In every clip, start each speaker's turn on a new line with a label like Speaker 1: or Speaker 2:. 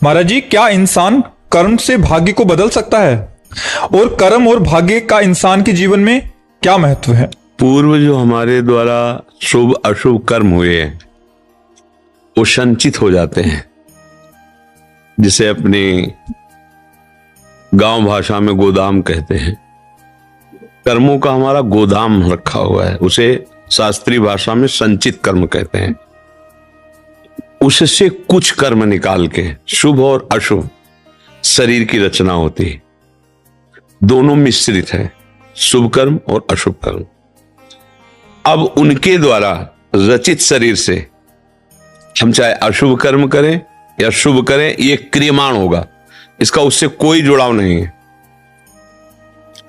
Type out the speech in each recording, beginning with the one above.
Speaker 1: महाराज जी, क्या इंसान कर्म से भाग्य को बदल सकता है? और कर्म और भाग्य का इंसान के जीवन में क्या महत्व है?
Speaker 2: पूर्व जो हमारे द्वारा शुभ अशुभ कर्म हुए हैं वो संचित हो जाते हैं, जिसे अपनी गांव भाषा में गोदाम कहते हैं। कर्मों का हमारा गोदाम रखा हुआ है, उसे शास्त्रीय भाषा में संचित कर्म कहते हैं। उससे कुछ कर्म निकाल के शुभ और अशुभ शरीर की रचना होती है। दोनों मिश्रित है, शुभ कर्म और अशुभ कर्म। अब उनके द्वारा रचित शरीर से हम चाहे अशुभ कर्म करें या शुभ करें, ये क्रियमाण होगा, इसका उससे कोई जुड़ाव नहीं है।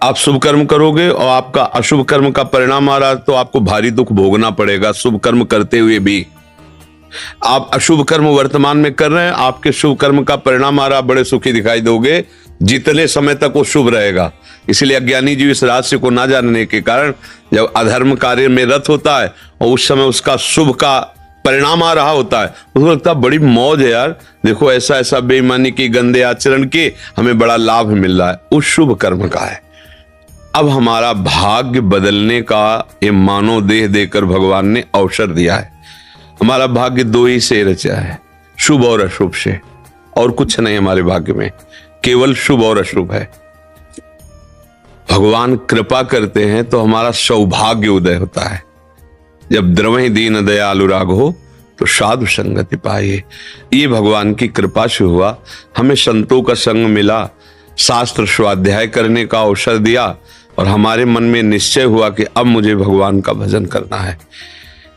Speaker 2: आप शुभ कर्म करोगे और आपका अशुभ कर्म का परिणाम आ रहा तो आपको भारी दुख भोगना पड़ेगा शुभ कर्म करते हुए भी। आप अशुभ कर्म वर्तमान में कर रहे हैं, आपके शुभ कर्म का परिणाम आ रहा, बड़े सुखी दिखाई दोगे जितने समय तक वो शुभ रहेगा। इसलिए अज्ञानी जीव इस रहस्य को ना जानने के कारण जब अधर्म कार्य में रत होता है और उस समय उसका शुभ का परिणाम आ रहा होता है, उसको लगता है बड़ी मौज है यार, देखो ऐसा ऐसा बेईमानी की, गंदे आचरण के हमें बड़ा लाभ मिल रहा है, उस शुभ कर्म का है। अब हमारा भाग्य बदलने का ये मानव देह देकर भगवान ने अवसर दिया है। हमारा भाग्य दो ही से रचा है, शुभ और अशुभ से, और कुछ नहीं हमारे भाग्य में, केवल शुभ और अशुभ है। भगवान कृपा करते हैं तो हमारा सौभाग्य उदय होता है। जब द्रवहि दीन दयालु राघो तो साधु संगति पाइए। ये भगवान की कृपा से हुआ। हमें संतों का संग मिला, शास्त्र स्वाध्याय करने का अवसर दिया और हमारे मन में निश्चय हुआ कि अब मुझे भगवान का भजन करना है।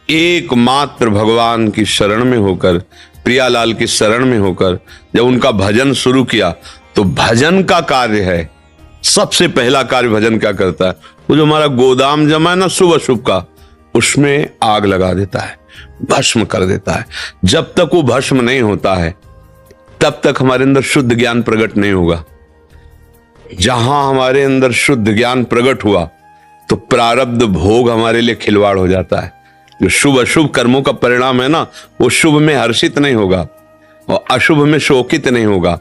Speaker 2: एकमात्र भगवान की शरण में होकर, प्रियालाल की शरण में होकर जब उनका भजन शुरू किया तो भजन का कार्य है, सबसे पहला कार्य भजन क्या करता है, वो जो हमारा गोदाम जमा है ना शुभ अशुभ का, उसमें आग लगा देता है, भस्म कर देता है। जब तक वो भस्म नहीं होता है तब तक हमारे अंदर शुद्ध ज्ञान प्रकट नहीं होगा। जहां हमारे अंदर शुद्ध ज्ञान प्रकट हुआ तो प्रारब्ध भोग हमारे लिए खिलवाड़ हो जाता है। जो शुभ अशुभ कर्मों का परिणाम है ना, वो शुभ में हर्षित नहीं होगा और अशुभ में शोकित नहीं होगा।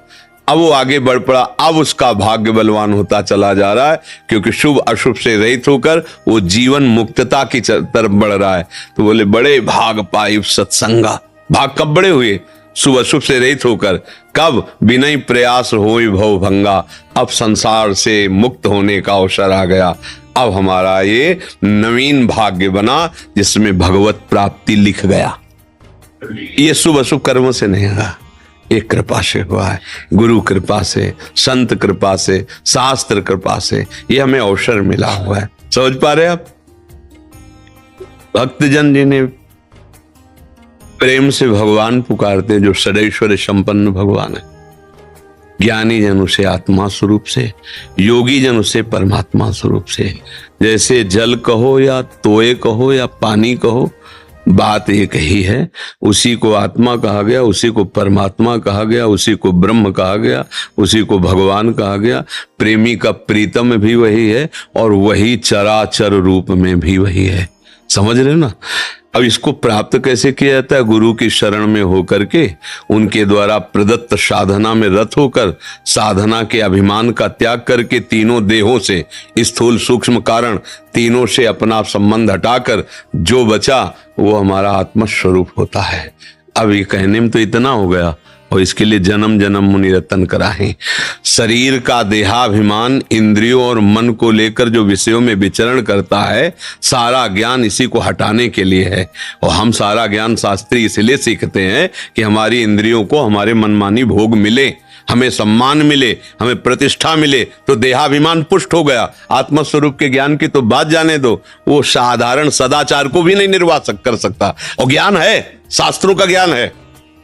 Speaker 2: अब वो आगे बढ़ पड़ा, अब उसका भाग्य बलवान होता चला जा रहा है, क्योंकि शुभ अशुभ से रहित होकर वो जीवन मुक्तता की तरफ बढ़ रहा है। तो बोले बड़े भाग पाई सत्संगा। भाग कब बड़े हुए? शुभ अशुभ से रहित होकर। कब? बिना प्रयास होई भव भंगा। अब संसार से मुक्त होने का अवसर आ गया। अब हमारा ये नवीन भाग्य बना जिसमें भगवत प्राप्ति लिख गया। ये शुभ अशुभ कर्मों से नहीं हुआ, एक कृपा से हुआ है, गुरु कृपा से, संत कृपा से, शास्त्र कृपा से ये हमें अवसर मिला हुआ है। समझ पा रहे आप? भक्तजन जिन्हें प्रेम से भगवान पुकारते, जो सदैश्वर्य संपन्न भगवान है, ज्ञानी जन उसे आत्मा स्वरूप से, योगी जन उसे परमात्मा स्वरूप से। जैसे जल कहो या तोय कहो या पानी कहो, बात एक ही है। उसी को आत्मा कहा गया, उसी को परमात्मा कहा गया, उसी को ब्रह्म कहा गया, उसी को भगवान कहा गया। प्रेमी का प्रीतम भी वही है और वही चराचर रूप में भी वही है। समझ रहे ना? अब इसको प्राप्त कैसे किया जाता है? गुरु की शरण में होकर के, उनके द्वारा प्रदत्त साधना में रत होकर, साधना के अभिमान का त्याग करके, तीनों देहों से, स्थूल सूक्ष्म कारण तीनों से अपना संबंध हटाकर जो बचा वो हमारा आत्मस्वरूप होता है। अब ये कहने में तो इतना हो गया, और इसके लिए जन्म जन्म मुनि रतन कराहे। शरीर का देहाभिमान, इंद्रियों और मन को लेकर जो विषयों में विचरण करता है, सारा ज्ञान इसी को हटाने के लिए है। और हम सारा ज्ञान शास्त्री इसलिए सीखते हैं कि हमारी इंद्रियों को हमारे मनमानी भोग मिले, हमें सम्मान मिले, हमें प्रतिष्ठा मिले, तो देहाभिमान पुष्ट हो गया। आत्मस्वरूप के ज्ञान की तो बात जाने दो, वो साधारण सदाचार को भी नहीं निर्वाह कर सकता। और ज्ञान है, शास्त्रों का ज्ञान है,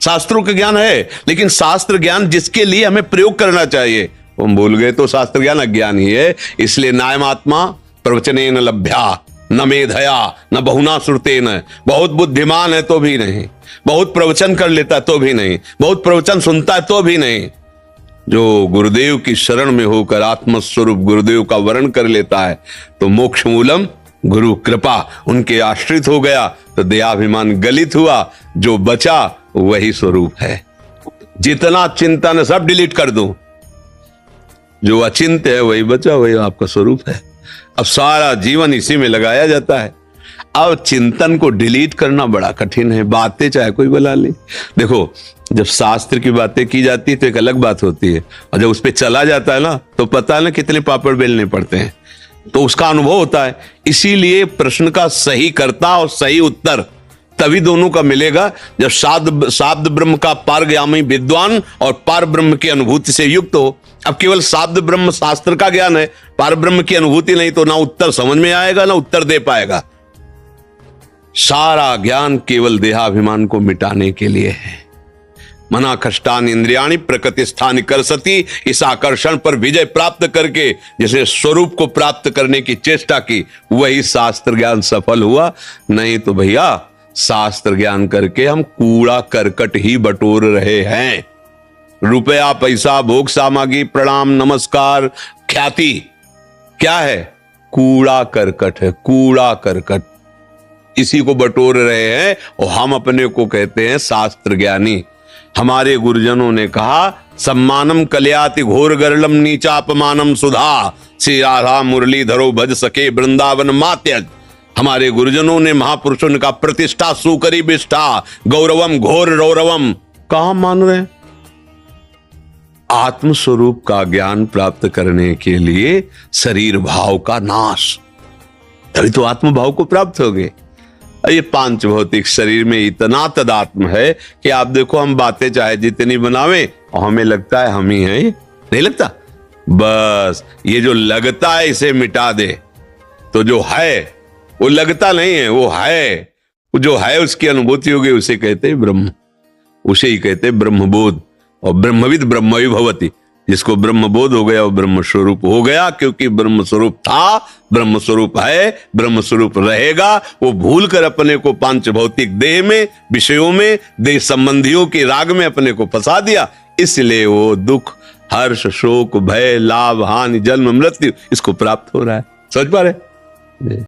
Speaker 2: शास्त्रों का ज्ञान है, लेकिन शास्त्र ज्ञान जिसके लिए हमें प्रयोग करना चाहिए हम भूल गए, तो शास्त्र ज्ञान अज्ञान ही है। इसलिए नायमात्मा प्रवचनेन लभ्या न मेधया न बहुना श्रुतेन। बहुत बुद्धिमान है तो भी नहीं, बहुत प्रवचन कर लेता है तो भी नहीं, बहुत प्रवचन सुनता है तो भी नहीं। जो गुरुदेव की शरण में होकर आत्मस्वरूप गुरुदेव का वर्ण कर लेता है तो मोक्ष मूलम गुरु कृपा, उनके आश्रित हो गया तो देहाभिमान गलित हुआ, जो बचा वही स्वरूप है। जितना चिंतन है सब डिलीट कर दूं, जो अचिंत्य है वही बचा, वही आपका स्वरूप है। अब सारा जीवन इसी में लगाया जाता है। अब चिंतन को डिलीट करना बड़ा कठिन है, बातें चाहे कोई बुला ले। देखो, जब शास्त्र की बातें की जाती है तो एक अलग बात होती है, और जब उस पर चला जाता है ना तो पता है ना कितने पापड़ बेलने पड़ते हैं, तो उसका अनुभव होता है। इसीलिए प्रश्न का सही कर्ता और सही उत्तर तभी दोनों का मिलेगा जब शाब्द ब्रह्म का पारगामी विद्वान और पार ब्रह्म की अनुभूति से युक्त हो। अब केवल शाब्द ब्रह्म शास्त्र का ज्ञान है, पार ब्रह्म की अनुभूति नहीं, तो ना उत्तर समझ में आएगा ना उत्तर दे पाएगा। सारा ज्ञान केवल देहाभिमान को मिटाने के लिए है। मना कष्टान इंद्रियाणि प्रकृति स्थान कर सती, इस आकर्षण पर विजय प्राप्त करके जिसे स्वरूप को प्राप्त करने की चेष्टा की, वही शास्त्र ज्ञान सफल हुआ। नहीं तो भैया शास्त्र ज्ञान करके हम कूड़ा करकट ही बटोर रहे हैं। रुपया, पैसा, भोग सामग्री, प्रणाम, नमस्कार, ख्याति क्या है? कूड़ा करकट है, कूड़ा करकट। इसी को बटोर रहे हैं और हम अपने को कहते हैं शास्त्र ज्ञानी। हमारे गुरुजनों ने कहा, सम्मानम कल्याति घोर गरलम नीचापमानम सुधा, श्री राधा मुरली धरो भज सके वृंदावन मात्यज। हमारे गुरुजनों ने, महापुरुषों ने कहा, प्रतिष्ठा सुकरी विष्ठा गौरवम घोर रौरवम। कहां मान रहे हैं? आत्मस्वरूप का ज्ञान प्राप्त करने के लिए शरीर भाव का नाश, तभी तो आत्म भाव को प्राप्त होगे। ये पांच भौतिक शरीर में इतना तदात्म है कि आप देखो, हम बातें चाहे जितनी बनावे और हमें लगता है हम ही हैं, नहीं लगता? बस ये जो लगता है इसे मिटा दे, तो जो है वो लगता नहीं है, वो है। वो जो है उसकी अनुभूति होगी, उसे कहते हैं ब्रह्म, उसे ही कहते हैं ब्रह्मबोध। और ब्रह्मविद ब्रह्मवि भवति, जिसको ब्रह्मबोध हो गया वो ब्रह्म स्वरूप हो गया, क्योंकि ब्रह्म स्वरूप था, ब्रह्म स्वरूप है, ब्रह्म स्वरूप रहेगा। वो भूल कर अपने को पांच भौतिक देह में, विषयों में, देह संबंधियों के राग में अपने को फंसा दिया, इसलिए वो दुख, हर्ष, शोक, भय, लाभ, हानि, जन्म, मृत्यु इसको प्राप्त हो रहा है। समझ पा रहे?